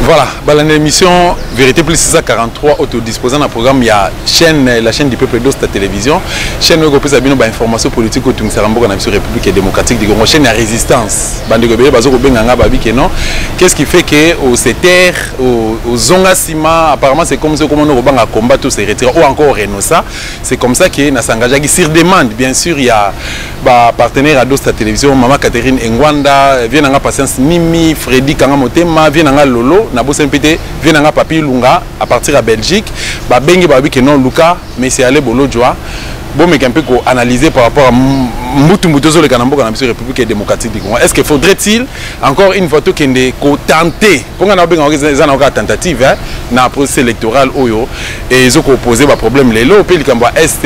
Voilà, l'émission Vérité Plus 643 autodisposant d'un programme, il y a la chaîne du peuple d'Osta Télévision, chaîne où on peut savoir des informations politiques autour de la République démocratique du Congo, chaîne à résistance. Qu'est-ce qui fait que au CETER, au Zongasima, apparemment c'est comme ça qu'on a combat tous ces retirs ou encore Renosa, c'est comme ça que Nasangajagi sur demande. Bien sûr, il y a partenaire à d'Osta Télévision, Maman Catherine Ngwanda, Vienanga Patience Mimi, Freddy Kangamotema, Vienanga Lolo. Nabo Saint-Pété, vient à Papi Lunga à partir de Belgique. Bengi Babi que non Luka, mais c'est allé bolo joie. Bon, mais un peu analyser par rapport à Moutoumoutozo le Kanambo dans la République démocratique du Congo. Est-ce qu'il faudrait-il encore une fois qu'il y ait tenter pour qu'on ait une tentative dans le processus électoral et ils ont posé un problème les lots au pays du Congo Est,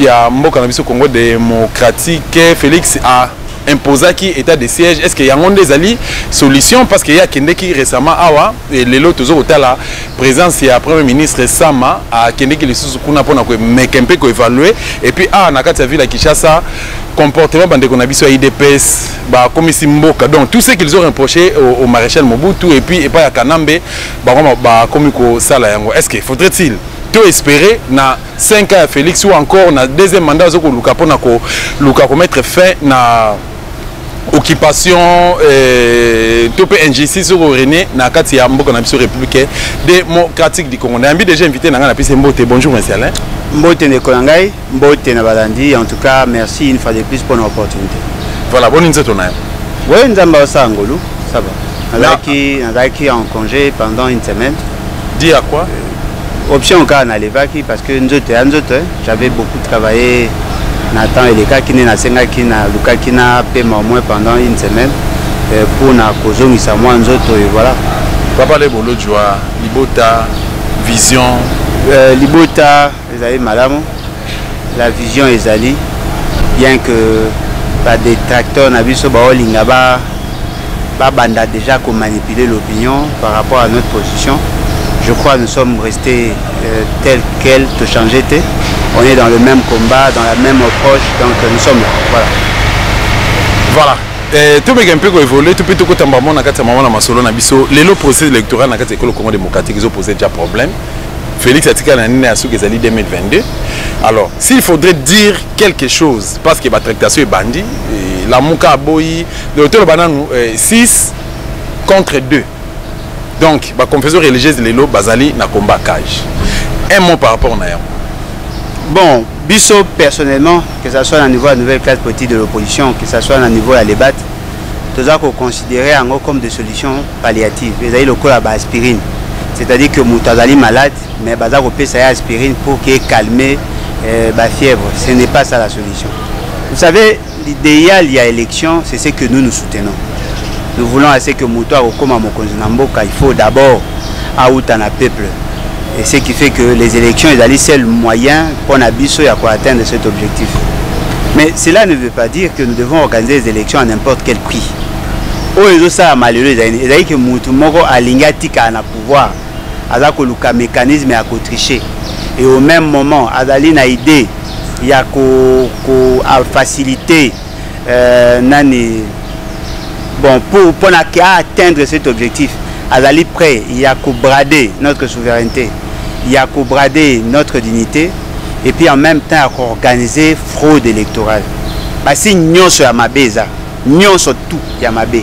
il y a un Congo démocratique Félix a imposa qui état de siège. Est-ce qu'il y a des alliés solutions parce qu'il y a Kende qui récemment awa et les lots toujours au la présence il y a premier ministre Sama à Kende qui les sous kuna pona ko mekempe ko évaluer et puis nakati ville à Kinshasa comportement bande qu'on a vu sur IDPS ba comme Mboka donc tout ce qu'ils ont reproché au maréchal Mobutu et puis pas à Kanambe comme ko sala yango. Est-ce qu'il faudrait-il tout espérer na 5 ans Félix ou encore na deuxième mandat zo ko luka pona ko mettre fin na occupation tout peu injustice sur René na kati ya mboka na biso République démocratique du Congo. On a déjà invité na pise Mbote. Bonjour monsieur Alain. Mbote ne Kolangai, Mbote na Balandi. En tout cas, merci une fois de plus pour l'opportunité. Voilà, bonne initiative on a. Oui, Nzamba Sangolu, ça va. Nazaki en congé pendant une semaine. Dis à quoi? Option au cas na levaki parce que j'avais beaucoup travaillé. Nathan et les cas qui n'a senga qui n'a Luka qui n'a payé au moins pendant une semaine pour na kozo misamo nzoto et voilà. Papa les bolo joie Libota vision Libota les amis madame la vision ezali bien que pas des tracteurs na biso ba olinga ba banda déjà qu'on manipuler l'opinion par rapport à notre position. Je crois que nous sommes restés tels quels te changer. On est dans le même combat, dans la même approche, donc nous sommes là. Voilà. Voilà. Tout le monde peut évoluer, tout le monde peut évoluer. Le processus électoral dans le Congo démocratique, ils ont posé déjà problème. Félix a dit qu'il y a un 2022. Alors, s'il faudrait dire quelque chose, parce que la tractation est bandit, la Mouka Aboyi, le retour de 6 contre 2. Donc, la confession religieuse, les lots, Bazali, n'a combat cage. Un mot par rapport à Nayam. Bon, Bisso, personnellement, que ce soit au niveau de la nouvelle classe politique de l'opposition, que ce soit au niveau de la débat, tout ça qu'on considérait comme des solutions palliatives. Vous avez le coup à l'aspirine. C'est-à-dire que Moutazali malade, mais Bazar au ça aspirine pour qu'il calme la fièvre. Ce n'est pas ça la solution. Vous savez, l'idéal, il y a élection, c'est ce que nous soutenons. Nous voulons assez que Moutoua comme à Mokonzinamboka, il faut d'abord outer un peuple. Et ce qui fait que les élections, c'est le moyen pour atteindre cet objectif. Mais cela ne veut pas dire que nous devons organiser les élections à n'importe quel prix. Ça malheureux, c'est-à-dire que Moutoumoko a l'ingatika à pouvoir, à un mécanisme à tricher. Et au même moment, à une idée, il y a qu'à faciliter bon, pour atteindre cet objectif, Azali prêt, il y a qu'à brader notre souveraineté, il y a qu'à brader notre dignité, et puis en même temps à organiser fraude électorale. Parce que nous sommes à Mabéza, nous sommes tout Yamabé.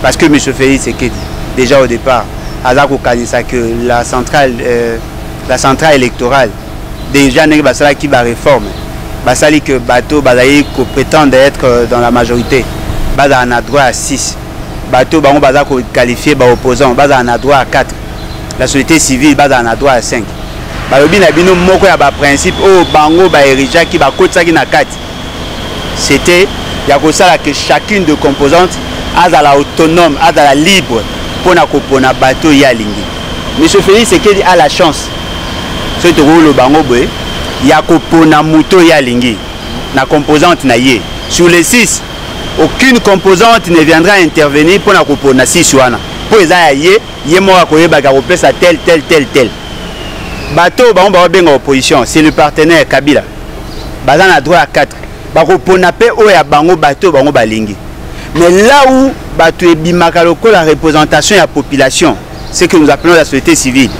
Parce que M. Félix Sekedi, déjà au départ, Azako Kanisa que la centrale électorale, déjà n'est pas ça qui va réformer. Basali que Bateau Balaï prétend être dans la majorité. Baza a droit à 6. Bateau Bango Baza qualifié opposant. Baza a droit à 4. La société civile Baza a droit à 5. Balobi na bino moko ya ba principe o Bango ba erija qui ba kotsa qui na 4. C'était il y a ça que chacune de composantes a la autonome, a la libre pour na kopona bateau ya lingi. Monsieur Félix Sekedi a la chance. Ce to le Bango boy, il y a kopona moto ya lingi na composante na yé. Sur les 6 aucune composante ne viendra intervenir pour la couper 6 wana. Pour les aïe, yé moi koye baga replace à tel. Bateau ba benga opposition, c'est le partenaire Kabila. Bazan a droit à 4. Ba kopona pe o ya bango bateau bango balingi. Mais là où bateau ebimaka loko la représentation de la population, ce que nous appelons la société civile.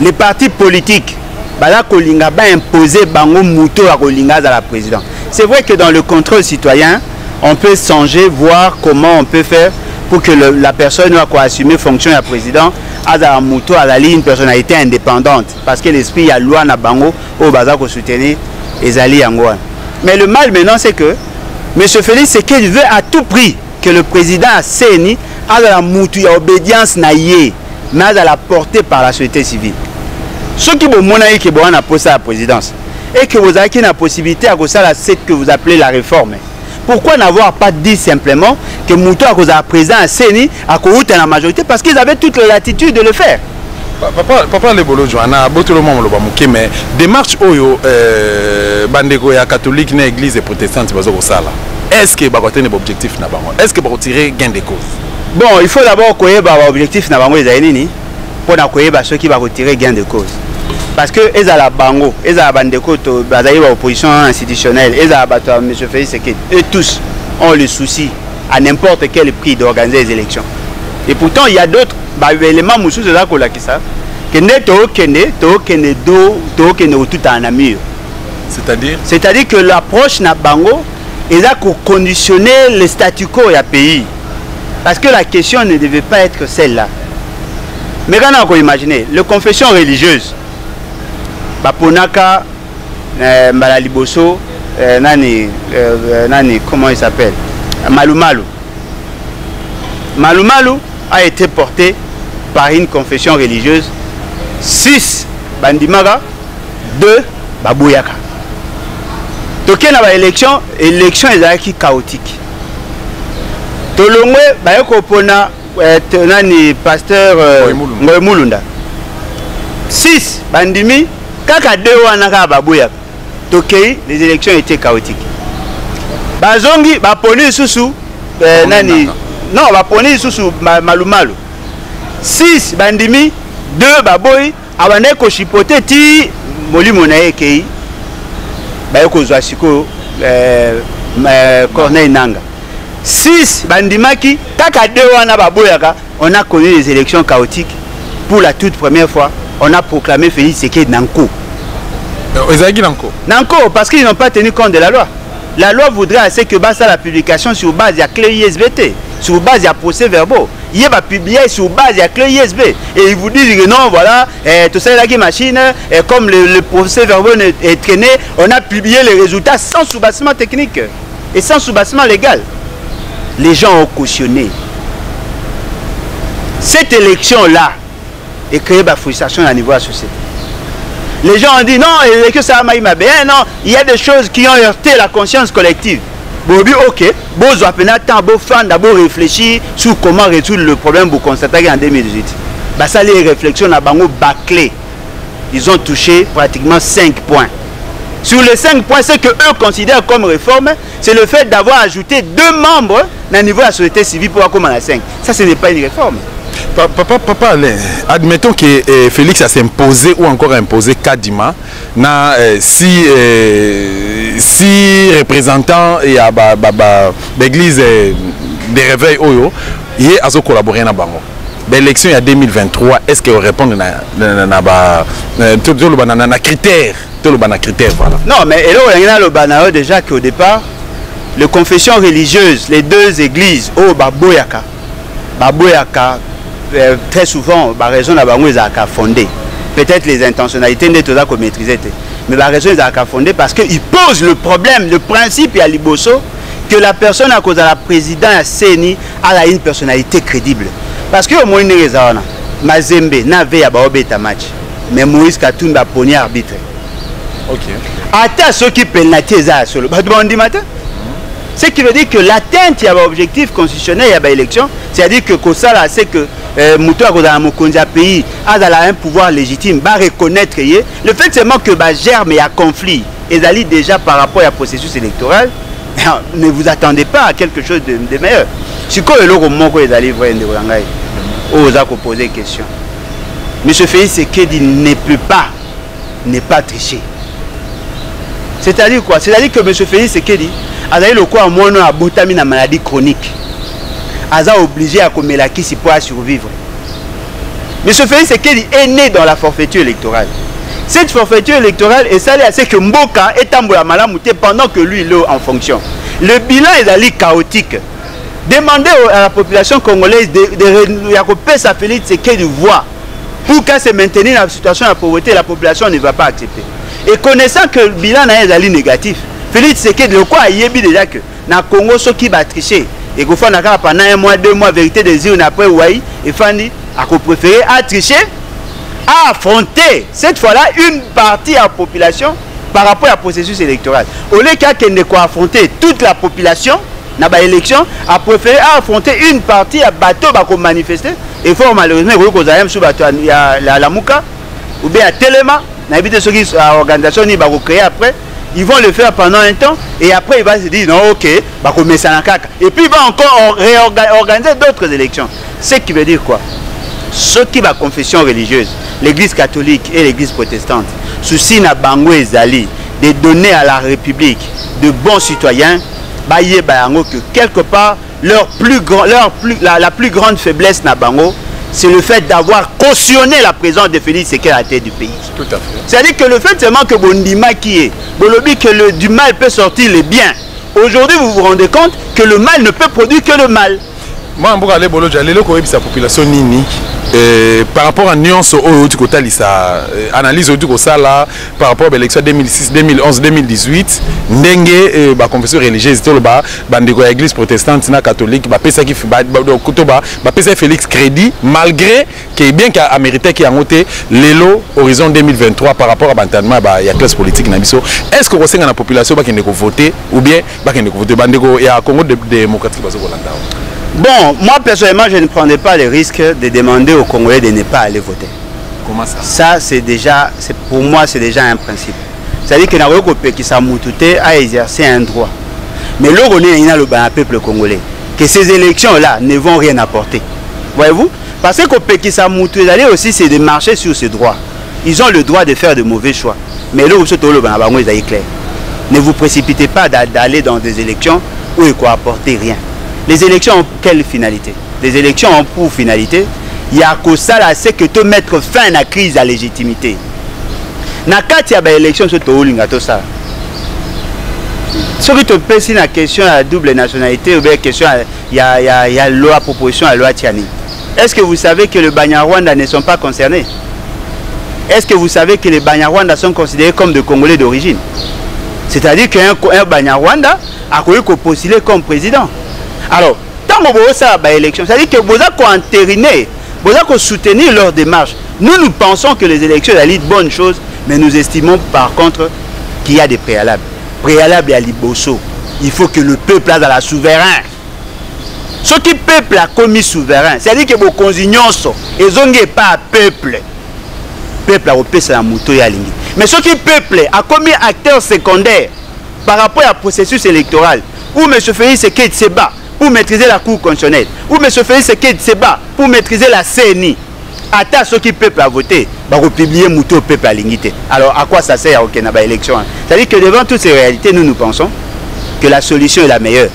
Les partis politiques, bala kolinga ba imposer bango muto à kolinga à la présidence. C'est vrai que dans le contrôle citoyen, on peut songer, voir comment on peut faire pour que la personne doit assumer fonction de président à la muto à la ligne, une personnalité indépendante. Parce que l'esprit, il y a loi na bango au bazar pour soutenir les alliés angouan. Mais le mal maintenant, c'est que M. Félix Tshisekedi veut à tout prix que le président a séni à la muto, il y a obédience naïe, mais à la portée par la société civile. Ceux qui vont qui vont poser à la présidence et que vous avez la possibilité à cause de ce que vous appelez la réforme. Pourquoi n'avoir pas dit simplement que Moutou a cause de la présidence à Séni à cause de la majorité parce qu'ils avaient toute la latitude de le faire. Papa le bolo joana boto le monde le mais démarche oyo bandeko ya catholique na église protestante bazo ko sala. Est-ce que ba ko tenir objectif na bango? Est-ce que ba ko tirer gain de cause? Bon, il faut d'abord koyeba objectif na bango ezali nini pour na koyeba ceux qui va retirer gain de cause. Parce que les à la bango, les à la bandeko to bazali ba opposition institutionnelle, les à bato M. Félix Tshisekedi, eux tous ont le souci à n'importe quel prix d'organiser les élections. Et pourtant il y a d'autres éléments moussous de la kola qui ça que ne to kene tout en amur. C'est-à-dire que l'approche na bango est à conditionner le statu quo et à pays. Parce que la question ne devait pas être celle-là. Mais quand on imagine, les confessions religieuses, Baponaka, Malaliboso, comment il s'appelle? Malumalu. Malumalu a été porté par une confession religieuse. 6 Bandimaga, 2 Babouyaka. Donc il y a une élection est chaotique. Tolongwe, Bayoko Pona, nani pasteur Ngoy Mulunda. 6 Bandimi, kaka 2 wanaka Babouyaka. Tokei, les élections étaient chaotiques. Bazongi, Baponi Susu, nani, non, Baponi Susu Malumalu. 6 Bandimi, 2 Baboy, Awaneko Chipote ti Molimonae Kei, Bayoko Zwasiko, Corneille Nanga. 6 Bandimaki, kaka 2 wana Baboyaka, on a connu les élections chaotiques. Pour la toute première fois, on a proclamé Félix Tshisekedi Nanko. Nanko, parce qu'ils n'ont pas tenu compte de la loi. La loi voudrait assez que basta la publication sur base de la clé ISBT, sur base de la procès verbaux. Il va publier sur base de la clé ISB. Et ils vous disent que non, voilà, tout ça là qui machine, et comme le procès verbal est traîné, on a publié les résultats sans soubassement technique et sans soubassement légal. Les gens ont cautionné. Cette élection-là est créée par frustration à niveau de la société. Les gens ont dit non, que ça m'a bien, non, il y a des choses qui ont heurté la conscience collective. Bobi, ok, vous avez d'abord réfléchir sur comment résoudre le problème vous constatez en 2018. Bah, ça, les réflexions à Bango bâclées. Ils ont touché pratiquement 5 points. Sur les 5 points, ce que eux considèrent comme réforme, c'est le fait d'avoir ajouté 2 membres au niveau de la société civile pour avoir à 5. Ça, ce n'est pas une réforme. Papa, admettons que Félix a s'imposé ou encore imposé Kadima, si représentant et à l'église des réveils, il est à collaborer dans Bango. L'élection il y a 2023, est-ce qu'il répond à critères? Voilà. Non, mais il y a le banao déjà qu'au départ, les confessions religieuses, les 2 églises, Baboyaka, très souvent, la raison de la fondée. Peut-être les intentionnalités n'est pas maîtrisées. Mais la raison est fondée parce qu'il pose le problème, le principe à Liboso, que la personne à cause de la présidente Séni a une personnalité crédible. Parce que au moins, Mazembe n'a pas match. Mais Moïse Katoum a pogné arbitre. Ok. Attends ceux qui pénalisent ça sur le matin. Ce qui veut dire que l'atteinte, il y a un objectif constitutionnel, il y a une élection. C'est-à-dire que ça, c'est que Moutou a pays a un pouvoir légitime, va reconnaître le fait seulement que germe et à conflit, et d'aller déjà par rapport à processus électoral, ne vous attendez pas à quelque chose de meilleur. Si vous avez poser des questions. M. Félix Tshisekedi ne peut pas tricher. C'est-à-dire quoi? C'est-à-dire que M. Félix Tshisekedi a le quoi mono a botami na maladie chronique. A obligé à commettre la qui pour survivre. M. Félix Tshisekedi est né dans la forfaiture électorale. Cette forfaiture électorale est salée à ce que Mboka est en malamouté pendant que lui il est en fonction. Le bilan est chaotique. Demandez à la population congolaise de sa Félix Tshisekedi voix pour qu'elle se maintienne dans la situation de pauvreté, la population ne va pas accepter. Et connaissant que le bilan est négatif, Félix Tshisekedi, le quoi il déjà que dans le Congo, ceux qui va tricher, et qu'on fait pendant 1 mois, 2 mois, vérité des urnes après Ouaï, et Fanny a préféré à tricher, à affronter cette fois-là une partie de la population par rapport au processus électoral. Au lieu qu'elle ne quoi affronter toute la population, dans l'élection, a préféré affronter une partie à bateau pour manifester. Et fort malheureusement, il y a la Mouka, ou bien à Téléma, l'organisation qui va créer après, ils vont le faire pendant un temps, et après il va se dire, non, ok, et puis il va encore réorganiser d'autres élections. Ce qui veut dire quoi? Ceux qui va confession religieuse, l'église catholique et l'église protestante, souci na bango ezali, de donner à la République de bons citoyens, que quelque part la plus grande faiblesse na bango, c'est le fait d'avoir cautionné la présence de Félix Tshisekedi à la tête du pays. Tout à fait. C'est-à-dire que le fait seulement que Bondima qui est, que du mal peut sortir le bien. Aujourd'hui, vous vous rendez compte que le mal ne peut produire que le mal. Moi, je vais aller à la population nini. Par rapport à nuance analyse là par rapport à l'élection 2006, 2011, 2018, ndenge ba confession religieuse bandeko l'église protestante na catholique ba pesa ki ba pesa Félix crédit malgré que bien qu'a mérité qui a monté l'élo horizon 2023 par rapport à bantanement ya classe politique na biso. Est-ce que vous la population ba kende ko voter ou bien ba kende ko voter bandeko ya Congo démocratique bazo kolanda? Bon, moi personnellement, je ne prendrai pas le risque de demander aux Congolais de ne pas aller voter. Comment ça? Ça, c'est déjà, pour moi, c'est déjà un principe. C'est-à-dire que nous a exercé un droit. Mais là, on est le peuple congolais. Que ces élections-là ne vont rien apporter. Voyez-vous? Parce que le aussi, c'est de marcher sur ce droit. Ils ont le droit de faire de mauvais choix. Mais là, c'est clair. Ne vous précipitez pas d'aller dans des élections où il ne faut apporter rien. Les élections ont quelle finalité? Les élections ont pour finalité, il y a que ça là, c'est que de mettre fin à la crise à légitimité. Dans il y a des élections sur tout ça. Ce qui te pèse la question à la double nationalité ou bien question il y a loi proposition à loi Tiani. Est-ce que vous savez que les Banyarwanda ne sont pas concernés? Est-ce que vous savez que les Banyarwanda sont considérés comme des Congolais d'origine? C'est-à-dire qu'un Banyarwanda a postuler comme président. Alors, tant que vous avez l'élection, c'est-à-dire que vous avez entériné, vous avez soutenir leur démarche. Nous pensons que les élections sont une bonne chose, mais nous estimons par contre qu'il y a des préalables. Préalables à l'Iboso. Il faut que le peuple a la souverain. Ce qui peuple a commis souverain, c'est-à-dire que vos consignes ils n'ont pas peuple. Peuple a repéré la moto et à l'ingé. Mais ce qui peuple a commis acteur secondaire par rapport au processus électoral, où M. Félix Tshisekedi se bat pour maîtriser la Cour constitutionnelle, où M. Félix Tshisekedi se bat pour maîtriser la CNI, attends ceux qui peuple a voté, va republier Mouto peuple à l'ingité. Alors à quoi ça sert à aucune élection? C'est-à-dire que devant toutes ces réalités, nous pensons que la solution est la meilleure.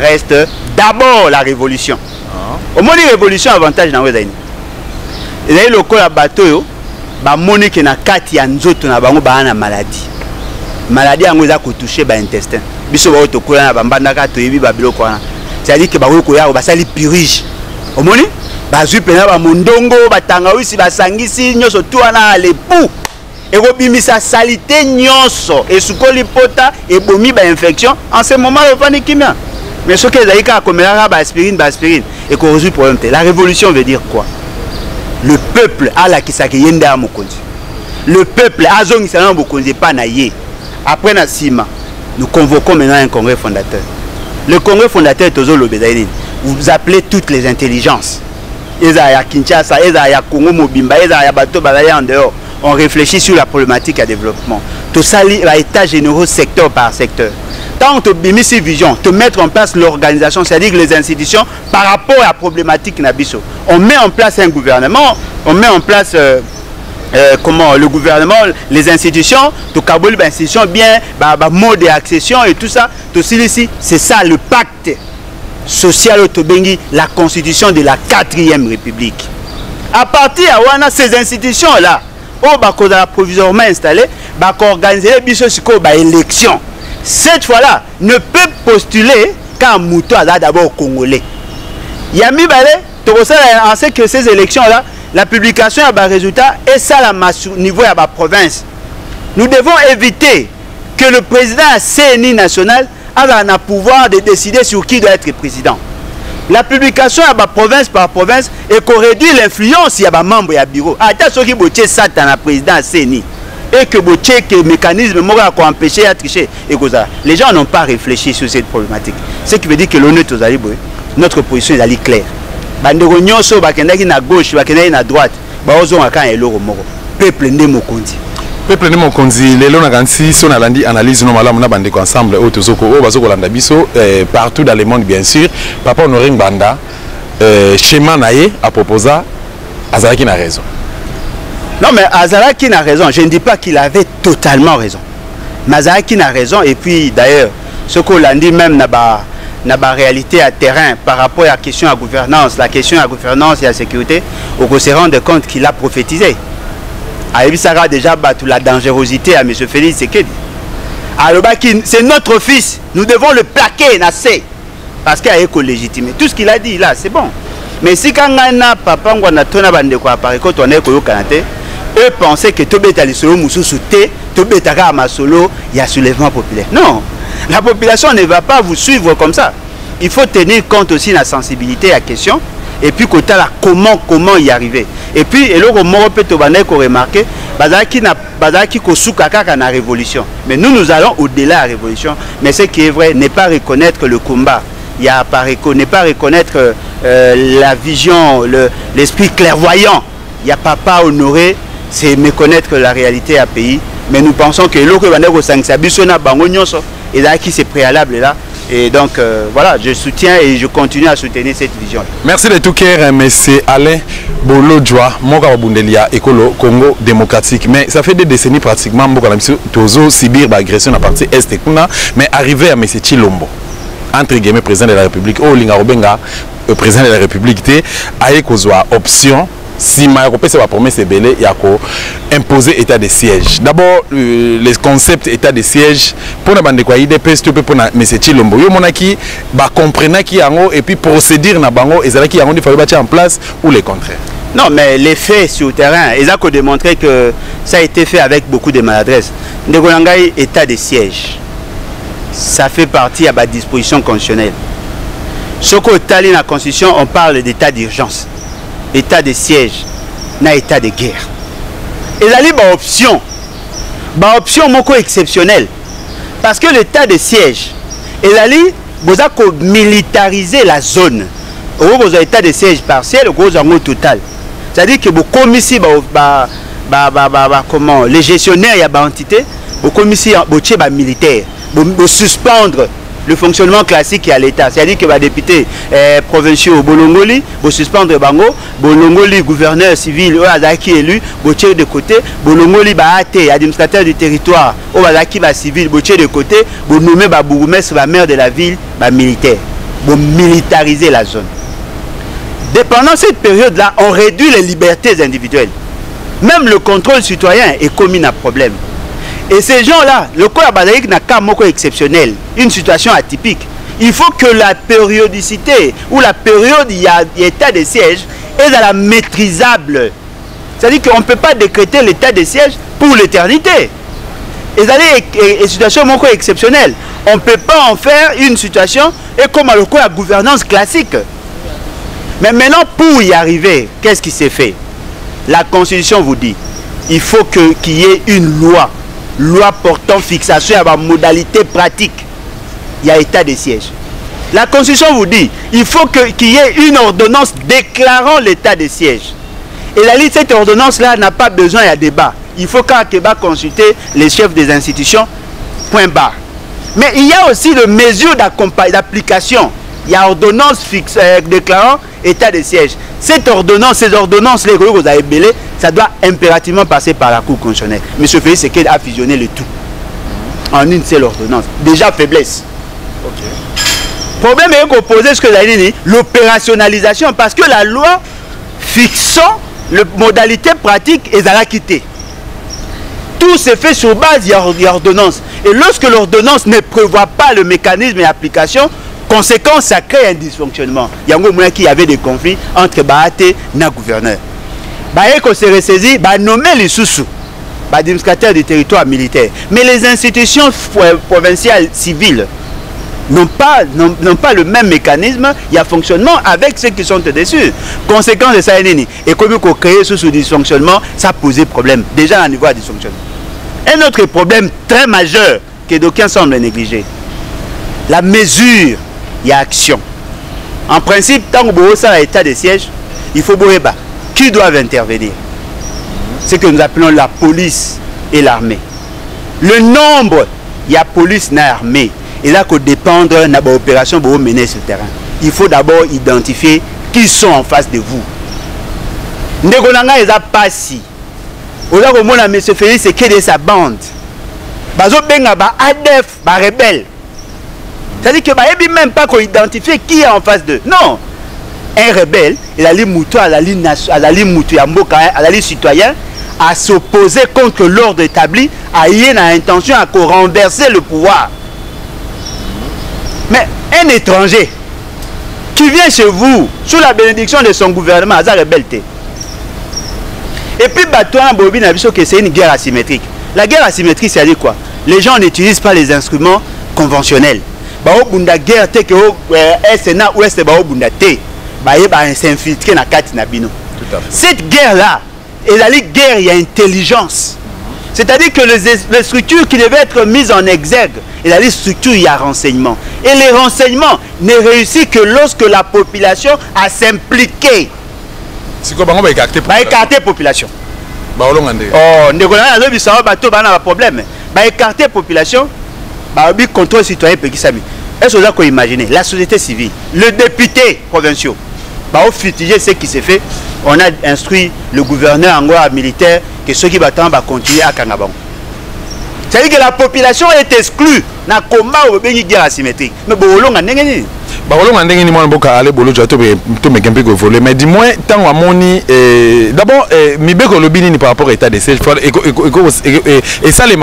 Reste d'abord la révolution. Au moins la révolution avantage dans les et là le col à bateau, bah monique na kati ya nzoto na bango ba na maladie. Maladie yango za ko toucher ba intestin. Biso ba to kola na bambanda ka to yebi ba biloko wana. C'est-à-dire que ba ko ya ba sali purige. Omoni? Ba zupe na ba mondongo ba tangawisi ba sangisi nyoso tu wana lepu. Et robimisa salité nyonso et sukoli pota et bomi ba infection en ce moment le fani kimia. Mais ce que les aïkas comme ba aspirine et qu'on résout le problème. La révolution veut dire quoi? Le peuple a la kisaki yenda mokonzi. Le peuple a zongi salon mokonzi pas naïe. Après na sima, nous convoquons maintenant un congrès fondateur. Le congrès fondateur Tozo Lobedaïne, vous appelez toutes les intelligences. Ezaya Kinshasa, Ezaya Congo Mobimba, Ezaya Bato Balaye en dehors. On réfléchit sur la problématique à développement. Tout ça, l'état généraux secteur par secteur. Tant que tu as mis vision, te mettre en place l'organisation, c'est-à-dire les institutions, par rapport à la problématique Nabiso. On met en place un gouvernement, on met en place comment le gouvernement, les institutions, tout Kaboul, institutions bien, mode d'accession et tout ça. Tout ici, c'est ça le pacte social au Tobengi, la constitution de la 4e République. À partir de ces institutions-là, où va provisoirement installé, va organiser les élections. Cette fois-là, ne peut postuler qu'un mouton d'abord congolais. Il y a mis en sait que ces élections-là, la publication a des résultats et ça au niveau de la province. Nous devons éviter que le président CNI national ait le pouvoir de décider sur qui doit être président. La publication à province par province et qu'on réduit l'influence, il y a des membres et bureau. Attention qui botte ça dans la présidence CNI et que botte que mécanisme moral pour empêcher à tricher et que ça. Les gens n'ont pas réfléchi sur cette problématique. Ce qui veut dire que notre position est claire. Bandeko nyonso bakendaki na gauche, bakendaki na droite, baozonga kan eloko moko. Peuple nde mokonzi. Peuple nde mokonzi lelo na kansi so na landi analyse no malamu na bandeko ensemble o tozoko o bazoko landa biso partout dans le monde bien sûr. Papa Honoré Ngbanda schéma naé a proposé Azalaki n'a raison. Non mais Azalaki n'a raison, je ne dis pas qu'il avait totalement raison. Mais Azalaki n'a raison et puis d'ailleurs ce qu'on l'a dit même na ba réalité à terrain par rapport à la question à gouvernance, la question à gouvernance et à la sécurité, on se rend compte qu'il a prophétisé. Aïbisara déjà battu la dangerosité à M. Félix Tshisekedi. C'est notre fils, nous devons le plaquer, parce qu'il a été légitimé. Tout ce qu'il a dit là, c'est bon. Mais si quand on a papa, on a tourné bande quoi, par contre on est au Canada, eux pensaient que tout est solo moussou souté, tout est à ma solo, il y a soulèvement populaire. Non. La population ne va pas vous suivre comme ça. Il faut tenir compte aussi de la sensibilité à la question et puis comment y arriver. Et puis, et là, on peut remarquer la révolution. Mais nous allons au-delà de la révolution. Mais ce qui est vrai, n'est pas reconnaître le combat. Il y a n'est pas reconnaître la vision, l'esprit clairvoyant. Il n'y a pas honoré, c'est méconnaître la réalité à pays. Mais nous pensons que l'eau que et là qui c'est préalable là et donc voilà, je soutiens et je continue à soutenir cette vision. Merci de tout cœur M. Alain Bolodjoa Moka Bundelia Écolo Congo démocratique, mais ça fait des décennies pratiquement Moka Tozo Sibir agression à partir est et kuna, mais arrivé à M. Chilombo entre guillemets président de la République au Linga Robenga président de la République a kozwa option si Maïropé c'est la promesse belé, il y a imposer état de siège. D'abord, les concepts état de siège pour la bande de quoi IDPS tu peux pour M. Chilombo. Yo monaki ba comprendre qui yango et puis procédure na bango et ça qui yango il faut mettre en place ou le contraire. Non mais les faits sur le terrain, ils ont démontré que ça a été fait avec beaucoup de maladresse. Ndegolangai état de siège. Ça fait partie à la disposition constitutionnelle. Ce qu'au Tali la constitution, on parle d'état d'urgence. État de siège, na état de guerre. Et là, il y a une option exceptionnelle. Parce que l'état de siège, et là, vous avez militarisé la zone. Vous avez un état de siège partiel, vous avez un total. C'est-à-dire que vous commissaire, comment, les gestionnaires, il y a une entité, vous commissaire, vous militaire, vous suspendre le fonctionnement classique à l'État. C'est-à-dire que les députés provinciaux au Bolongoli, vous suspendre Bango, Bolongoli, gouverneur civil, Azaki élu, vous tirez de côté, Bolongoli, administrateur du territoire, Azaki civil, vous tirez de côté, vous nommez Bourgmestre, la maire de la ville, militaire. Vous militarisez la zone. Pendant cette période-là, on réduit les libertés individuelles. Même le contrôle citoyen est commis à problème. Et ces gens-là, le corps badaïque n'a qu'un mot exceptionnel, une situation atypique. Il faut que la périodicité ou la période il y a état de siège est à la maîtrisable. C'est-à-dire qu'on ne peut pas décréter l'état de siège pour l'éternité. Et c'est une situation exceptionnelle. On ne peut pas en faire une situation et comme le corps à gouvernance classique. Mais maintenant, pour y arriver, qu'est-ce qui s'est fait? La Constitution vous dit, il faut qu'il y ait une loi portant fixation à la modalité pratique. Il y a état de siège. La Constitution vous dit, il faut qu'il y ait une ordonnance déclarant l'état de siège. Et la liste de cette ordonnance-là n'a pas besoin de débat. Il faut qu'un débat consulter les chefs des institutions, point barre. Mais il y a aussi des mesures d'application. Il y a ordonnance déclarant état de siège. Cette ordonnance, ces ordonnances-là que vous avez belées, ça doit impérativement passer par la Cour constitutionnelle. M. Félix Tshisekedi a fusionné le tout en une seule ordonnance. Déjà faiblesse. Le problème est qu'on posait ce que vous avez dit, l'opérationnalisation, parce que la loi fixant la modalité pratique est à la quitter. Tout se fait sur base d'ordonnance. Et lorsque l'ordonnance ne prévoit pas le mécanisme et l'application, conséquence, ça crée un dysfonctionnement. Il y a un moment qui y avait des conflits entre Bahate et le gouverneur. Baheko se ressaisi, nommer les sous-sous, administrateurs du territoire militaire. Mais les institutions provinciales civiles n'ont pas le même mécanisme, il y a fonctionnement avec ceux qui sont au-dessus. Conséquence de ça, et comme on crée ce dysfonctionnement, ça posait problème, déjà à niveau de dysfonctionnement. Un autre problème très majeur que d'aucuns semblent négliger, la mesure, il y a action. En principe, tant que vous avez l'état de siège, il faut voir qui doivent intervenir. C'est que nous appelons la police et l'armée. Le nombre, il y a police et l'armée. Et là, qu'il dépendre de l'opération pour mener sur le terrain. Il faut d'abord identifier qui sont en face de vous. Ndegonanga est pas si. Au là, comme M. Félix, c'est que de sa bande. Bazo benga ba ADF, ba rebelle. C'est-à-dire que bah, même pas qu'on identifie qui est en face d'eux. Non. Un rebelle, il a l'imoutou, à la ligne citoyen, à s'opposer contre l'ordre établi, à y avoir l'intention à renverser le pouvoir. Mais un étranger qui vient chez vous sous la bénédiction de son gouvernement, à sa rebelleté. Et puis, c'est une guerre asymétrique. La guerre asymétrique, c'est-à-dire quoi? Les gens n'utilisent pas les instruments conventionnels. Guerre, SNA ou s'infiltrer dans la Nabino. Cette guerre-là, et la guerre, il y a intelligence. C'est-à-dire que les structures qui devaient être mises en exergue, et la structure, il y a renseignement. Et les renseignements ne réussissent que lorsque la population a s'impliqué. C'est quoi, écarter la population. Oh, problème. Écarter la population, contrôle citoyen, est-ce que vous avez imaginé la société civile, le député provincial, futiger ce qui s'est fait, on a instruit le gouverneur en militaire que ceux qui battent va continuer à Kangabang. C'est-à-dire que la population est exclue dans le combat au guerre asymétrique. Mais mais dis-moi, tant à moni, d'abord, Mibeko Lobini par rapport à l'état de siège, et ça, les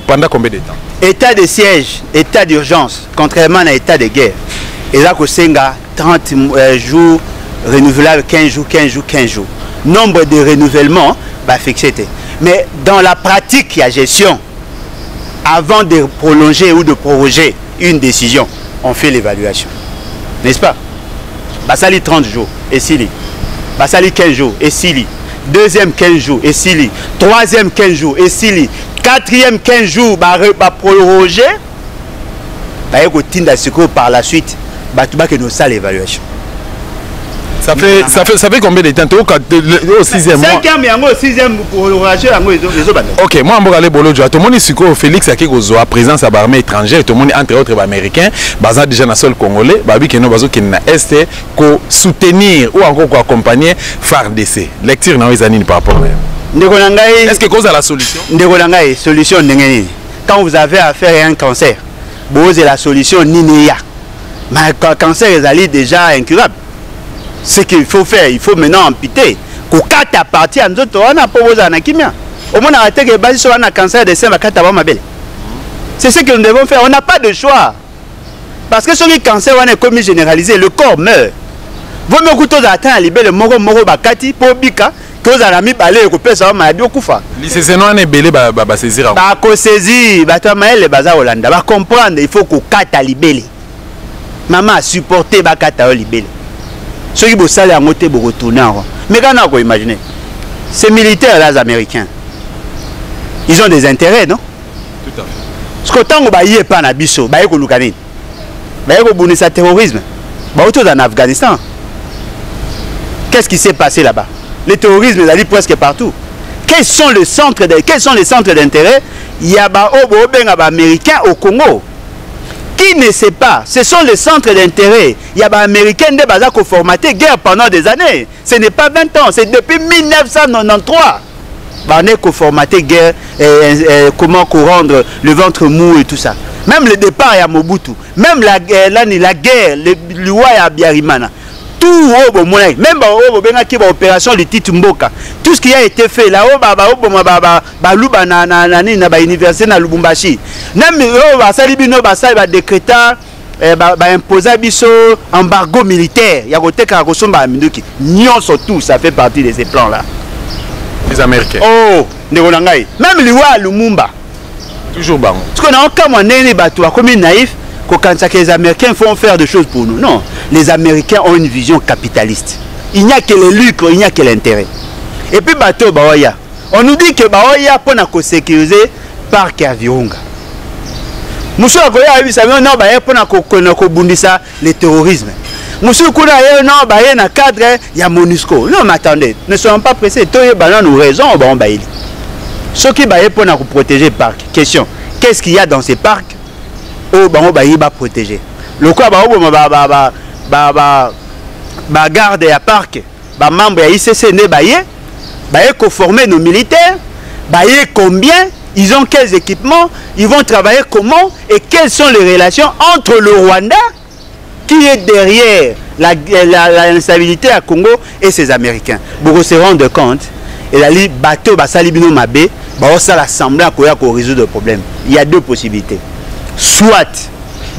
pendant combien de temps? État de siège, état d'urgence, contrairement à l'état de guerre. Et là, 30 jours renouvelables, 15 jours, 15 jours, 15 jours. Nombre de renouvellements, fixé. Mais dans la pratique, il y a gestion. Avant de prolonger ou de proroger une décision, on fait l'évaluation. N'est-ce pas? Basali 30 jours, et Sili. Basali 15 jours, et Sili. Deuxième 15 jours, et Sili. Troisième 15 jours, et Sili. Quatrième 15 jours, proroger. Par la suite, que nous ça l'évaluation. Ça fait combien de temps? Au 6e mois. 6e prolongation. Ok, moi, je vais aller à tout le monde. Félix a une présence à l'armée étrangère. Tout le monde, entre autres, américains, basé déjà dans le sol congolais, qui nous est soutenir ou encore accompagner FARDC. Lecture dans les années par rapport à est-ce que cause à la solution? Solution. Quand vous avez affaire à un cancer, vous avez la solution Ninéa. Mais le cancer est déjà incurable. Ce qu'il faut faire, il faut maintenant amputer. Quand tu as parti à nous, on a proposé à Kimia. Au moins, on a arrêté que basé sur un cancer de sein, c'est ce que nous devons faire. On n'a pas de choix. Parce que sur le cancer, on est commis généralisé, le corps meurt. Vous me coûtez d'attendre à libérer le moro bakati pour bika. Que vous avez mis balé et que ça m'a dit au koufa. C'est non un belé ba saisir. Ba ko saisir, ba toi maël le baza Hollande. Ba comprendre, il faut qu'on kata libérer. Maman a supporté ba kata libérer. Ceux qui bossent à monter pour retourner en rond. Mais quand on a imaginé, ces militaires-là, les Américains, ils ont des intérêts, non? Tout à fait. Parce que tant qu'on n'y est pas en Abisso, il y a un terrorisme. Il y a en Afghanistan. Qu'est-ce qui s'est passé là-bas? Le terrorisme est allé presque partout. Quels sont les centres d'intérêt? Il y a des Américains au Congo. Qui ne sait pas? Ce sont les centres d'intérêt. Il y a des Américains qui ont formaté guerre pendant des années. Ce n'est pas 20 ans, c'est depuis 1993. On a formaté guerre, comment rendre le ventre mou et tout ça. Même le départ à Mobutu, même la guerre, le loi à Biarimana. tout même qui va opération de titre Mboka, tout ce qui a été fait là baluba na université na Lubumbashi, même salibino ba décréta imposer biso embargo militaire ya koteka kosomba minduki nyonso, tout ça fait partie de ces plans là. Les Américains. Oh, même Liwa Lumumba. Toujours bon. Parce qu'on a encore mon nez bateau comme naïf quand les Américains font faire des choses pour nous. Non, les Américains ont une vision capitaliste. Il n'y a que le lucre, il n'y a que l'intérêt. Et puis bateau Baoya. On nous dit que Baoya pour na sécuriser parc à Virunga. Monsieur Agoya a savez non Baoya pour na bundisa le terrorisme. Monsieur Kouna non Baoya na cadre ya MONUSCO. Non mais attendez, ne soyons pas pressés. Toye banan nous raison on Baoya. Ce qui Baoya pour na protéger le parc. Question, qu'est-ce qu'il y a dans ces parcs? Oh bango ba yiba protéger le quoi ba garde ya parc ba membre ya ICC ne ba former nos militaires combien ils ont, quels équipements ils vont travailler, comment et quelles sont les relations entre le Rwanda qui est derrière l'instabilité à Congo et ses Américains. Pour se rendre compte et la bateau ba salibino mabe ba ça l'assemblée pour résoudre le problème. Il y a deux possibilités. Soit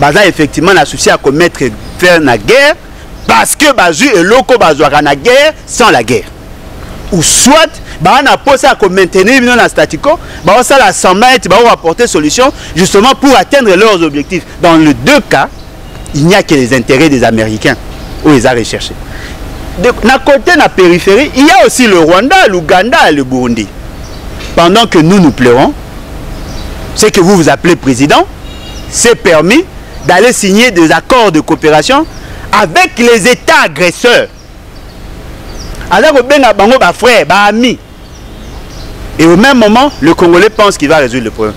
baza effectivement la souci à commettre faire la guerre parce que bazu et loko bazouara na guerre sans la guerre, ou soit bah on a posé à maintenir dans la statico bah ça l'assemblée va apporter solution justement pour atteindre leurs objectifs. Dans les deux cas il n'y a que les intérêts des Américains où ils ont recherché. D'un côté la périphérie il y a aussi le Rwanda, l'Ouganda et le Burundi. Pendant que nous pleurons, c'est que vous appelez président, c'est permis d'aller signer des accords de coopération avec les États agresseurs. Alors frère, ami. Et au même moment, le Congolais pense qu'il va résoudre le problème.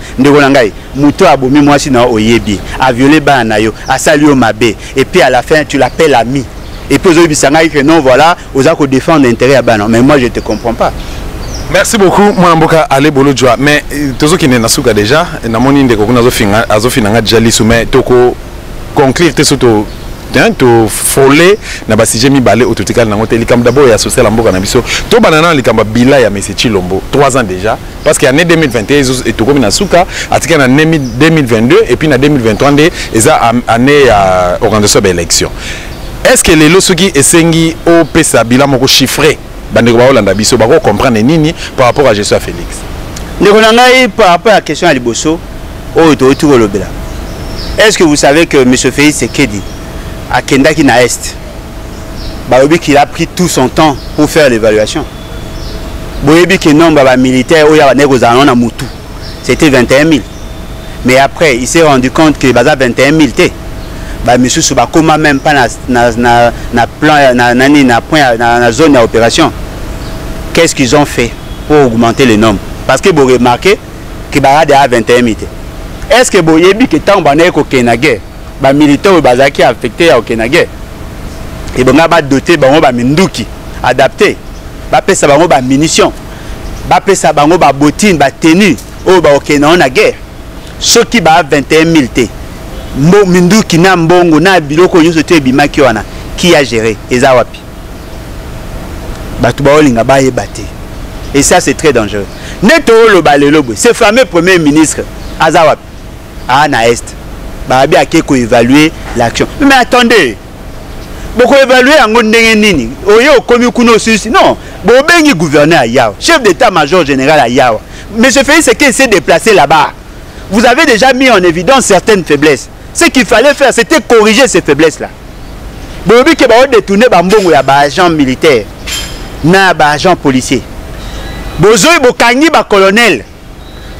Mouto abomi moi sinon oyebi, a violé banayo, a salué Mabé, et puis à la fin tu l'appelles ami. Et puis aujourd'hui que non voilà, aux accords défendre l'intérêt à Banan. Mais moi je te comprends pas. Merci beaucoup, moi Mboka Ale Bolo Joa. Mais tozo qui n'est na suka déjà, na moni ndeko kuna azofina nga déjà lisoume toko conclure te soto to folé na basije mi balé autotikal na ngote likam d'abord ya social Mboka na biso. To banana likamba bila ya Monsieur Chilombo 3 ans déjà parce qu'il y a année 2021 et toko na suka atika na 2022 et puis na 2023 eza année à organisation d'élection. Est-ce que les losuki esengi o pesa bila moko chiffré? Comprendre nini par rapport à Jesua Félix. Par rapport à la question à Liboso, est-ce que vous savez que M. Félix Sekedi à Kendaki na Est, qu'il a pris tout son temps pour faire l'évaluation. Militaire c'était 21 000. Mais après, il s'est rendu compte que 21 000 monsieur Soubakoma même pas na plan na zone d'opération. Qu'est-ce qu'ils ont fait pour augmenter le nombre? Parce que vous remarquez que Barade a 21 000. Est-ce que vous avez que tant que au Kenagé, les militaires qui sont affectés au Kenagé, et vous avez doté de Minduki, adapté, vous avez des munitions, vous avez des bottines, des tenues, au Kenagé. Ceux qui ont 21 000 Minduki na mbongo na biloko nyoso te bimaki wana qui a géré ezawapi batu baolinga baye baté et ça c'est très dangereux. Neto lo balelo ce fameux premier ministre azawapi na Est babi akeko évaluer l'action. Mais attendez, boko évaluer yango ndenge nini oyo komi kuno susi non bobengi gouverneur ayawa chef d'état-major général ayawa. Monsieur Félix Sekedi s'est déplacé là-bas. Vous avez déjà mis en évidence certaines faiblesses. Ce qu'il fallait faire, c'était corriger ces faiblesses-là. Vous avez dit que vous détourné les agents militaires, les agents policiers. Vous avez dit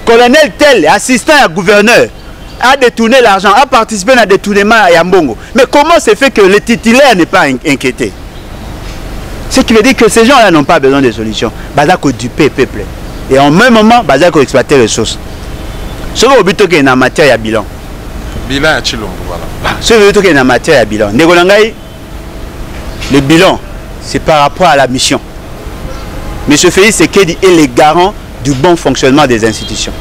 colonel tel, assistant à gouverneur, a détourné l'argent, a participé à un détournement à Yambongo. Mais comment c'est fait que le titulaire n'est pas inquiété? Ce qui veut dire que ces gens-là n'ont pas besoin de solutions. Bazako duper peuple. Et en même moment, Bazako exploiter les ressources. Ce que vous avez dit en matière de bilan. Bilan à Chilombo, voilà. Ce que vous avez en matière de bilan. Le bilan, c'est par rapport à la mission. M. Félix Sekedi est le garant du bon fonctionnement des institutions.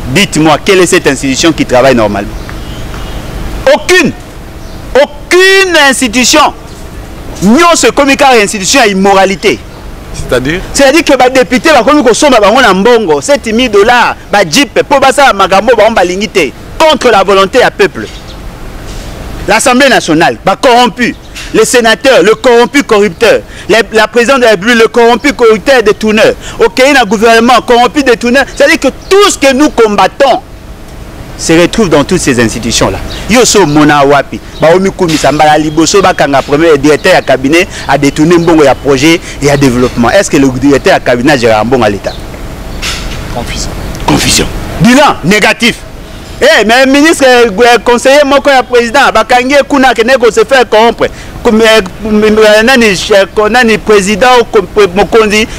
Dites-moi, quelle est cette institution qui travaille normalement? Aucune institution Nous, ce comité institution a immoralité. C'est-à-dire? C'est-à-dire que les députés, ils 7 000 $, jeep, pour contre la volonté du peuple. L'Assemblée nationale, corrompu. Les sénateurs, le corrompu corrupteur. La présidente de la République, le corrompu corrupteur détourneur. Ok, le gouvernement, corrompu détourneur. C'est-à-dire que tout ce que nous combattons se retrouve dans toutes ces institutions-là. Yoso Mona Wapi, Baomi Sambala Liboso, Bakanga, premier directeur du cabinet, a détourné un bon projet et à développement. Est-ce que le directeur du cabinet gère un bon à l'État? Confusion. Confusion. Bilan négatif. Eh, mais le ministre, conseiller, mon président, Bakangi Kuna, qui n'est pas se faire corrompre. Comme le président,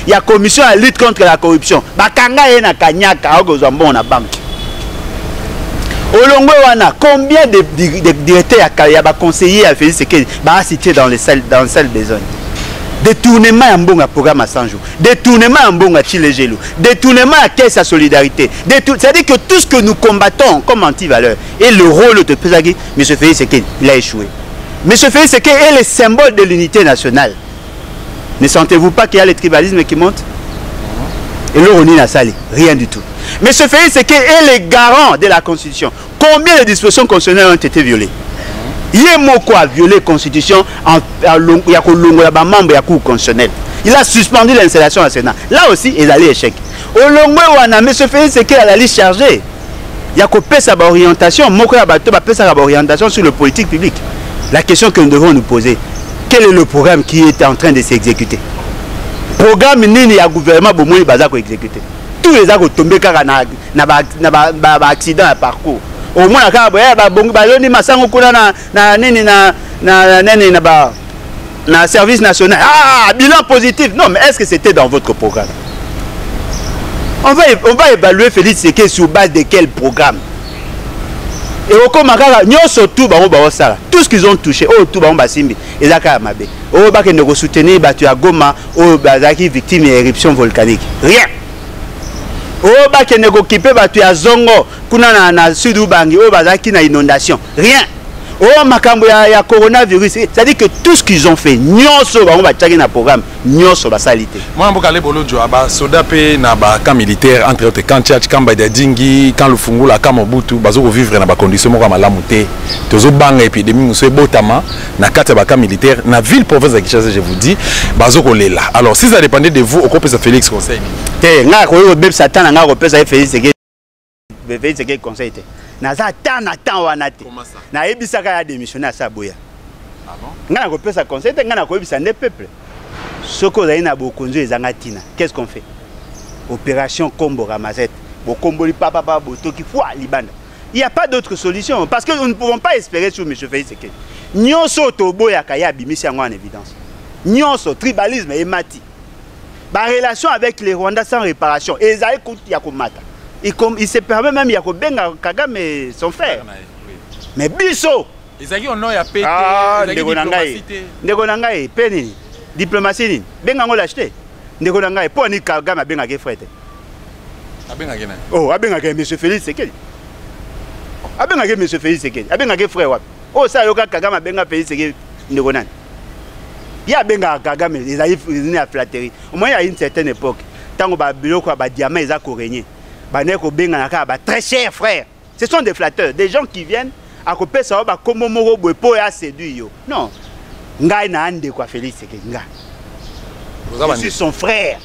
il y a commission à lutte contre la corruption. Bakanga est na Kanyaka, au Gozambo, na banque. Combien de directeurs il y a conseillers à Félix Sekedi cité dans le seul besoin? Détournement en bon programme à 100 jours, détournement en bon à Chile-Gelou, détournement à caisse à solidarité. C'est-à-dire que tout ce que nous combattons comme anti-valeur et le rôle de président, M. Félix Sekedi, il a échoué. M. Félix Sekedi est le symbole de l'unité nationale. Ne sentez-vous pas qu'il y a le tribalisme qui monte? Et là, on est salé, rien du tout. M. Félix Sekedi est le garant de la Constitution. Combien de dispositions constitutionnelles ont été violées? Il y a violé la Constitution il y a membre de la Cour constitutionnelle. Il a suspendu l'installation au Sénat. Là aussi, il a échec. Au long M. Félix Sekedi a la liste chargée. Il y a sa orientation, orientation sur le politique public. La question que nous devons nous poser, quel est le programme qui est en train de s'exécuter? Programme nini ya gouvernement bomoni baza ko exécuter. Tous les actes tombés car na accident à parcours. Au moins ka ba bongi baloni masango kuna na service national. Ah, bilan positif. Non, mais est-ce que c'était dans votre programme? On va évaluer Félix Sekedi sur base de quel programme? Et au Komakara, tout ce qu'ils ont touché, tout Basimbi, et Zaka Mabe. Au Baké ne soutenir Batu à Goma, au Bazaki victime d'éruption volcanique. Rien. Au Baké ne occupé Batu à Zongo, Kuna na Sud-Ubangi, au Bazaki na inondation. Rien. Oh, Makambo ya coronavirus. C'est-à-dire que tout ce qu'ils ont fait, nyonso ba tchaki na programme, nyonso ba salité. Moi mbokale bolojo aba soda pe na ba camp militaire entre autres camp Tchad, camp Badingi, camp Lufungula, camp Mobutu, bazo vivre na ba conditions moko malamu te. Tozo banga épidémie muso botama na kati ba camp militaire na ville province de Kinshasa, je vous dis, bazo kolela. Alors si ça dépendait de vous, au ça Félix conseil. Te nga ko yo beb satan nga ko pesa Félix Sekedi conseil te. Naza tan wanate. Na ebisaka ya démissionner à Saboya. Ah bon? Ngana ko pesa conseil te ngana ko ebisa ne peuple. Soko za ina bokonzo ezanga tina. Qu'est-ce qu'on fait? Opération Combo Ramazette. Bokomboli papa botoki foi libanda. Il n'y a pas d'autre solution parce que nous ne pouvons pas espérer sur M. Félix Sekedi. Nyonso toboya kaya bimisi yango en évidence. Nyonso tribalisme et mati. Ba relation avec les Rwandais sans réparation. Ezaï kout yakomata. Il se permet même Yakobenga Kagame son frère. Mais biso. Ezaki on a pété. Ndeko nangai penini. Diplomatie ni. Benga ngo l'acheter. Ndeko nangai pour ni Kagame benga ke frère. Abenga ke na. Oh, abenga ke M. Félix Sekedi. Abenga ke M. Félix Sekedi. Abenga ke frère wapi. Oh ça yoka Kagame benga Félix Sekedi ndeko nani. Ya benga Kagame ezali ni à flatterie. Au moins il y a une certaine époque, tango ba biloko ba diamant ezako régner. Très chers frères, ce sont des flatteurs, des gens qui viennent à couper ça, comme Moro Boepo et à séduire. Non, Ngai na ande quoi Félix Sekedi. Je suis son frère.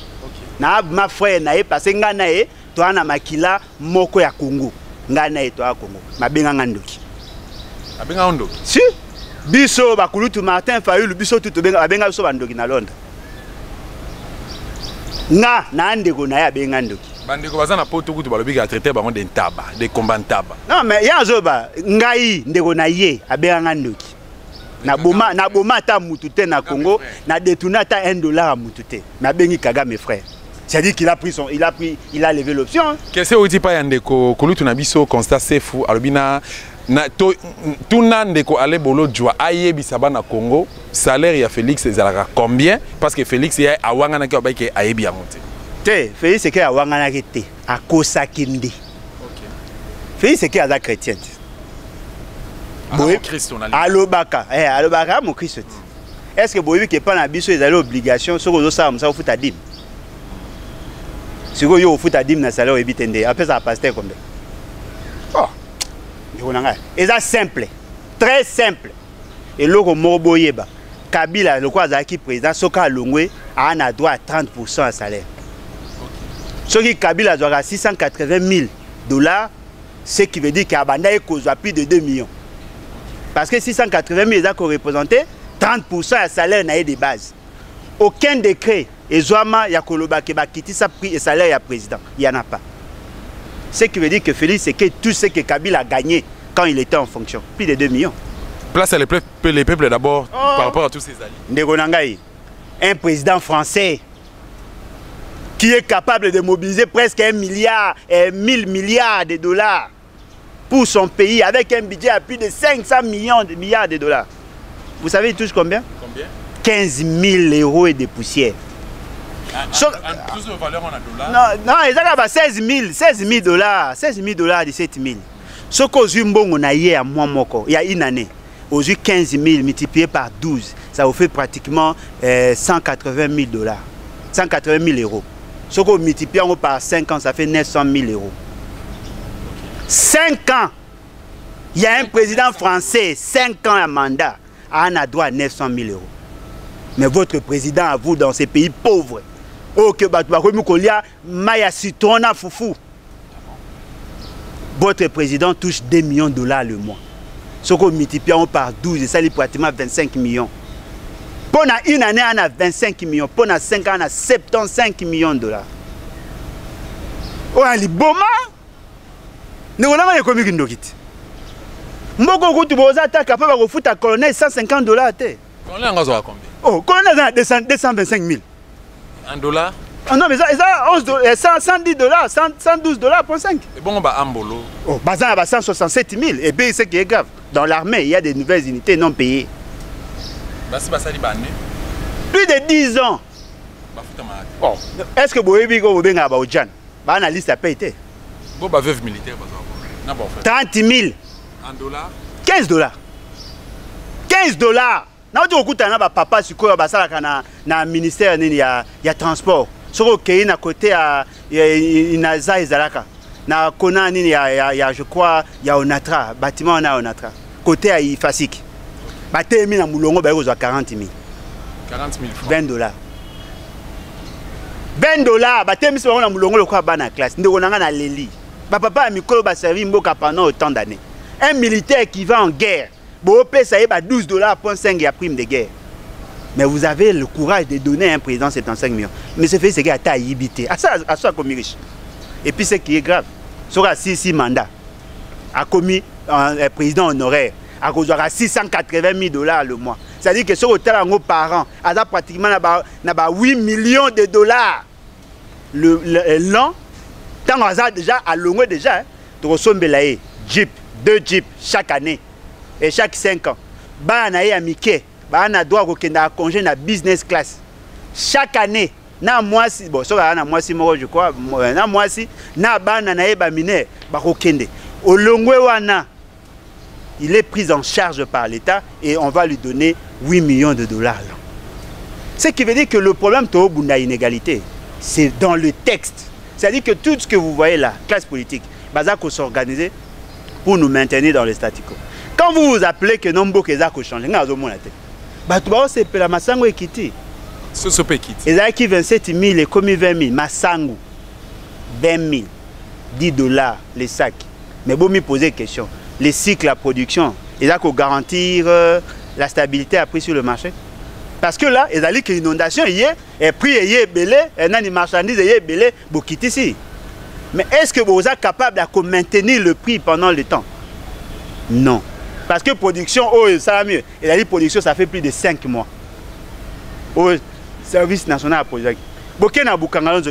Na ma frère na passé nga na e to ana makila moko ya Congo. Nga na e to a Congo. Ma benga ngandoki. Ma benga ndoki. Si biso ba kulutu Martin Fayulu biso tout benga biso bandoki na Londres. Nga na ande ko na ya benga ndoki. Bandeko bazana poto kutu balobi ka traiter bango de ntaba, de combat ntaba. Non mais ya zoba ngai ndeko na ye abenga ndoki. Na boma ta mutute na Congo, na détourné ta $1 à mutute. Na bengi Kagame frère. C'est-à-dire qu'il a pris il a levé l'option. Qu'est-ce que tu dis pas yandeko kolutu na biso constat sefu alobina na tuna ndeko ale bolo jwa aye bisaba na Congo, salaire ya Félix ezalaka combien parce que Félix ya awanga na ke ba ke ayebi ya monte. Félix Sekedi a wangana kete a kosakinde. OK. Félix Sekedi a chrétien. Bon Christ on a. Alobaka, alobaka mon Christ. Est-ce que vous voyez que pas na biso les obligations sur aux ça au foot à dim. Si vous foot à dim na salaire ebitende après ça pasteur combien? Oh. Et ça simple, très simple. Et loko morboyeba Kabila le quoi qui président soka longwe a un droit à 30% à salaire. Ce qui Kabila doit à 680 000 $, ce qui veut dire qu'il y a plus de 2 millions. Parce que 680 000 ça représente 30% à salaire na des bases. Aucun décret et Zouama Yakoloba qui va quitter sa prix et salaire à président. Il n'y en a pas. Ce qui veut dire que Félix, c'est que tout ce que Kabila a gagné quand il était en fonction, plus de 2 millions. Place à les peuples d'abord par rapport à tous ces alliés. Ndegonangaï, un président français qui est capable de mobiliser presque 1 milliard et 1000 milliards de dollars pour son pays avec un budget à plus de 500 milliards de dollars. Vous savez, il touche combien? Combien? 15 000 € et des poussières. Plus de valeur en dollars? Non, ils ont 16 000 $, 16 000 $, 17 000. Ce qu'on a eu à moi, il y a une année, aux 15 000 multiplié par 12, ça vous fait pratiquement 180 000 $, 180 000 €. Ce qu'on multiplie par 5 ans, ça fait 900 000 €. 5 ans, il y a un président français, 5 ans à mandat, a un droit à 900 000 €. Mais votre président, à vous, dans ces pays pauvres, votre président touche 2 millions de dollars le mois. Ce qu'on multiplie par 12, ça lui pratiquement 25 millions. Pour une année, on a 25 millions. Pour 5 ans, on a 75 millions de dollars. On a les boma. Nous avons les communes qui nous quittent. Mboko tu vas attaquer après va foutre à colonel 150 $. Colonel on a combien? Oh, colonel a 225 000. En dollars? Ah non mais ça 110 $, 112 $ pour 5. Et bon bah ambolo. Oh, bah ça 167 000 et puis ce qui est grave, dans l'armée, il y a des nouvelles unités non payées. Plus de 10 ans. Oh, est-ce que vous avez vu que vous avez un analyste à payer? Bon bah veuve militaire 30 000. En dollars? 15 $. 15 $. Na tu okuta na ba papa sikoyo basalaka na ministère nini ya transport. Soko kei na côté ya inaza ezalaka. Na kona nini ya je crois ya Onatra, bâtiment na Onatra. Côté ya Ifasik. Batemi na mulongo ba ekozwa 40 000. 40 000 francs. 20 $. 20 $. Batemi so na mulongo lokwa bana classe. Ndeko nanga na leli. Ba papa ya mikolo ba servi mboka pendant autant d'années. Un militaire qui va en guerre. Bon, ça y est, 12 $.5 à prime de guerre. Mais vous avez le courage de donner à un président 75 millions. Mais ce fait, c'est qu'il y a ta yibité. À ça, comme riche. Et puis, ce qui est grave, sur 6 mandats, a commis un président honoraire, à cause de 680 000 $ le mois. C'est-à-dire que sur le terrain, par an, à pratiquement 8 millions de dollars l'an. Tant que déjà, à longue déjà, tu reçois un Jeep, 2 Jeeps chaque année. Et chaque 5 ans, bah na ya mike, bah na droit à congé na business class. Chaque année, na moi si bon, ça na moi si moi je crois, na moi si na ba na ba mine, bah okende. Olongwe wana, il est pris en charge par l'État et on va lui donner 8 millions de $. Ce qui veut dire que le problème de l'inégalité, c'est dans le texte. C'est-à-dire que tout ce que vous voyez là, classe politique, bah ça qu'on s'organiser pour nous maintenir dans le statu quo. Quand vous vous appelez que nombre que ça change, vous avez bah tu vas c'est la Massango est quitté. Ce peut quitter. Et qui 27 000 et commis 20 000 Massango 20 000 10 $ les sacs. Mais bon me poser question, les cycles à production, ils ont garantir la stabilité à prix sur le marché. Parce que là, ils ont dit que l'inondation y est, et prix est belé, et les marchandises est belé, vous quittez ici. Mais est-ce que vous êtes capable de maintenir le prix pendant le temps? Non. Parce que production, oh, ça va mieux. Il a dit production, ça fait plus de 5 mois. Au service national à production.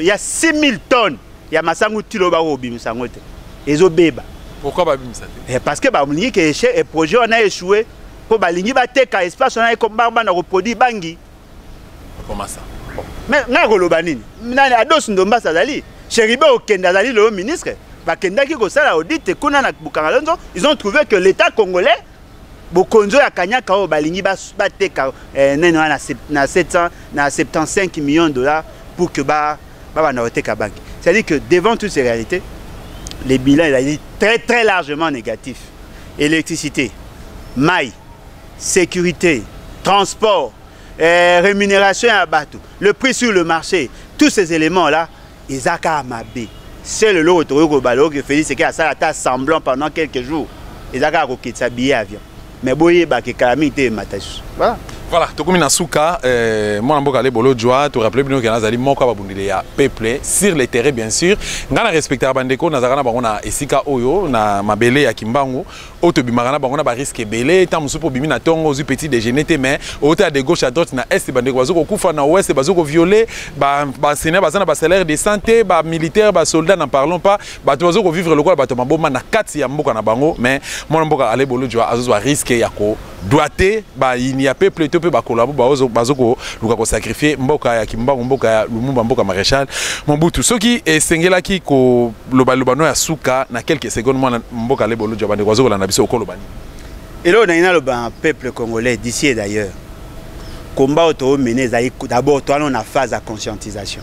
Il y a 6 000 tonnes. Il y a Massango Tiloba au Bimisangote. Et au Béba. Pourquoi Babimsate? Parce que le projet on a échoué. Pour balingi bateka espace on a comme barba na reproduit bangi. Comment ça? Mais na golobanini. Nani ados ndomba sadali. Cheribe okenda dali le ministre. Bakenda ki ko sala audit kuna na Bukangalonzo, ils ont trouvé que l'État congolais bokonzo ya kanyaka o balingi bateka na 75 millions de dollars pour que ba na oteka banque. C'est-à-dire que devant toutes ces réalités, les bilans il a dit très largement négatifs. Électricité, maille, sécurité, transport, rémunération à bateau, le prix sur le marché, tous ces éléments là, ils ont amabé. C'est le lot autour que Félix Tshisekedi a ça semblant pendant quelques jours. Ils ont s'habiller avion. Mais boye ba ke calamité matasu. Voilà. Voilà, tokomi na suka moi mboka le bolo joie, tu rappelles bien que nazali moko ba bundile ya peuple sur le terrain bien sûr. Ngana respecter bandeko nazaka na bango na esika oyo na mabele ya Kimbangu, auto bimaka bango na ba risque belé, tant musupo bimi na tongo zu petit déjeuner te mais auto de gauche à droite na est bandeko bazoko kufa na ouest bazoko violer, ba sénat bazana ba salaire de santé, ba militaire, ba soldat n'en parlons pas, ba bazoko vivre le quoi ba to maboma na kati ya mboka na bango mais moi mboka ale bolo joie azo risque ya ko doité ba il y a peuple peu ba kolabo bazoko luka ko sacrifier mboka ya Kimbangu mboka ya Lumumba mboka Maréchal Mobutu soki esengela ki ko lobano ya suka na quelques secondes moi mboka le bolo jabande kwazoko la na biso okolobani elo na ina loba peuple congolais d'ici et d'ailleurs combat auto mené d'abord toi on a phase à conscientisation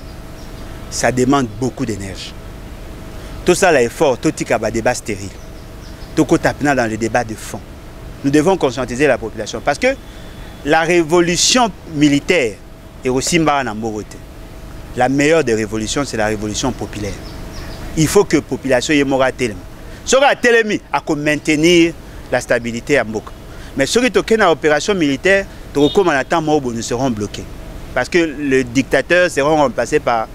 ça demande beaucoup d'énergie tout ça là effort tout tika ba débat stérile tout ko tapina dans le débat de fond. Nous devons conscientiser la population parce que la révolution militaire est aussi Mbaranamborote. La meilleure des révolutions, c'est la révolution populaire. Il faut que la population ait mora telemi. Sera telemi à maintenir la stabilité à Mboka. Mais si tu as une opération militaire, nous serons bloqués. Parce que le dictateur sera remplacé par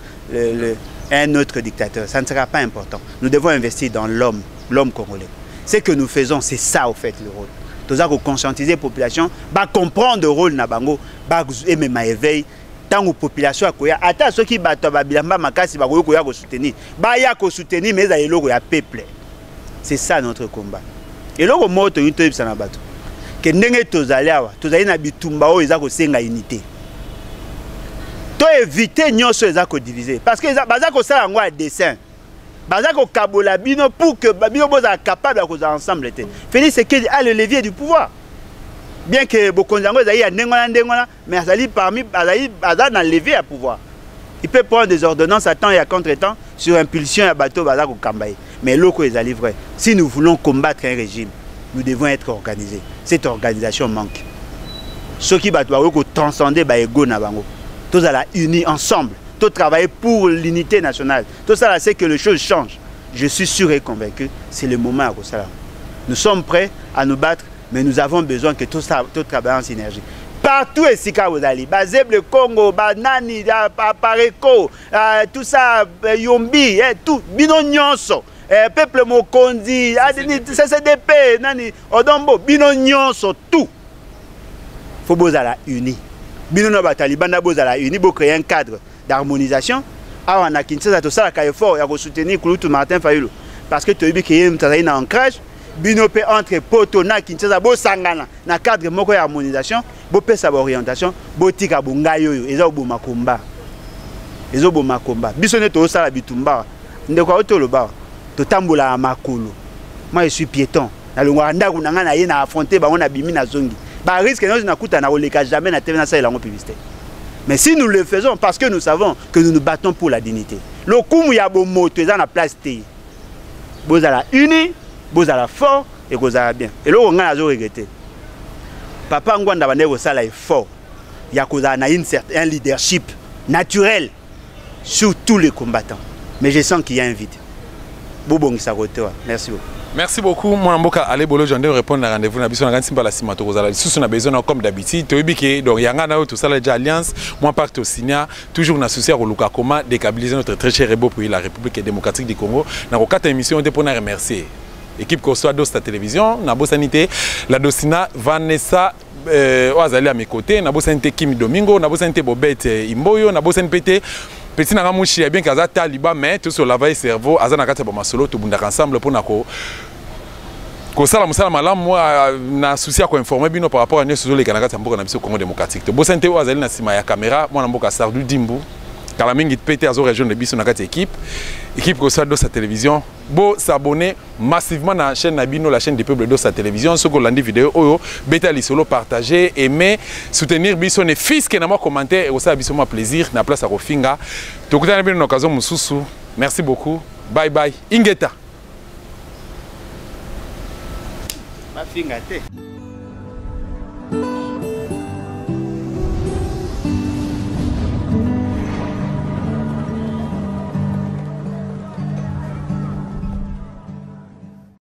un autre dictateur. Ça ne sera pas important. Nous devons investir dans l'homme congolais. Ce que nous faisons, c'est ça au fait le rôle. Nous avons conscientiser la population, comprendre le rôle de bango, aimer ma éveil, tant que la population a koya, attends ceux qui battent babilamba makasi ba koya ko soutenir, ba ya ko soutenir mais za eloko ya peuple. C'est ça notre combat. Et loko moto yito ibsa na bato. Que ndenge tozali awa, tozali na bitumba o eza ko senga unité. To éviter nyonso eza ko diviser parce que baza ko sala ngwa dessin. Bazako kabola bino pour que bino boza capable de causer ensemble. Félix Tshisekedi a le levier du pouvoir. Bien que Bokonzango zaï a ndengona mais azali parmi azali dans le levier à pouvoir. Il peut prendre des ordonnances à temps et à contre-temps sur impulsion à bateau bazako kambaye. Mais loko ezali vrai. Si nous voulons combattre un régime, nous devons être organisés. Cette organisation manque. Ceux qui battent ko transcender ba ego na bango. Tous à la unis ensemble. Tout travailler pour l'unité nationale. Tout ça, c'est que les choses changent. Je suis sûr et convaincu, c'est le moment à ça. Nous sommes prêts à nous battre, mais nous avons besoin que tout ça, tout travaille en synergie. Partout ici, vous allez, le Congo, Banani, Pareko, tout ça, Yombi, tout, Binonyonso, Peuple Mokondi, CCDP, Nani, Odombo, Binonyonso, tout. Il faut que vous soyez unis. Binono Bataliban, vous soyez unis pour créer un cadre d'harmonisation. Alors on a Kinshasa tout ça qui est fort, il y a soutenir Kouloutou Martin Fayulu parce que tu as vu qu'il y a un ancrage binopé entre Poto na Kinshasa bo sangana na cadre moko d'harmonisation, bo pesa orientation, bo tika bungayo yo ezo bo makomba. Ezo bo makomba. Bisone to sala bitumba. Ndeko auto lo ba. To tambola makolo. Moi je suis piéton. Na longwa ndaku nanga na ye na affronter ba on a bimi na zongi. Ba risque nous na kuta na oleka jamais na TV na ça il a publicité. Mais si nous le faisons, parce que nous savons que nous nous battons pour la dignité. Le coup, il y a beau mot, tu es dans la place. Vous allez unis, vous allez fort et vous allez bien. Et là, on a regretté. Papa Ngwanda Bandego Sala est fort. Il y a un leadership naturel sur tous les combattants. Mais je sens qu'il y a un vide. Merci beaucoup. Merci beaucoup. Moi, Mboka, allez, Bolo, j'en ai répondre à rendez-vous. Nous avons besoin la Simato Rosala. Si on a besoin, comme d'habitude, tu es donc, il y a tout ça, déjà alliance. Moi, part au Signa, toujours on associe à Luka comment décabiliser notre très cher et beau pays, la République démocratique du Congo. Dans 4 émissions, on est pour nous remercier. Équipe Kosoa d'Osta Télévision, Nabo Sanité, la Docina, Vanessa. Oazali à mes côtés, Nabo Sanité Kimi Domingo, Nabo Sanité Bobette Imboyo, Nabo Sanité Petit Naramushi, bien qu'Aza Taliba, mais tout sur l'avail cerveau, Azana Kata Bomasolo, tout le monde ensemble pour Nako. Kosala musala malam moi na souci à quoi informer bino par rapport à nous sur les Canada Tambour na biso Congo démocratique. Bo Santé Oazali na sima ya caméra, moi na mboka Sardu Dimbu. kala mingi pété azo région de biso na kati équipe ko sa do sa télévision bo s'abonner massivement na chaîne Nabino, la chaîne du peuple de sa télévision, ce qu'on landi vidéo oyo beta li solo partager, aimer, soutenir biso ne fils que na moi commenter et aussi biso moi plaisir na place à Rofinga. Tokutana bino occasion mususu. Merci beaucoup. Bye bye. Ingeta. Ma finga te.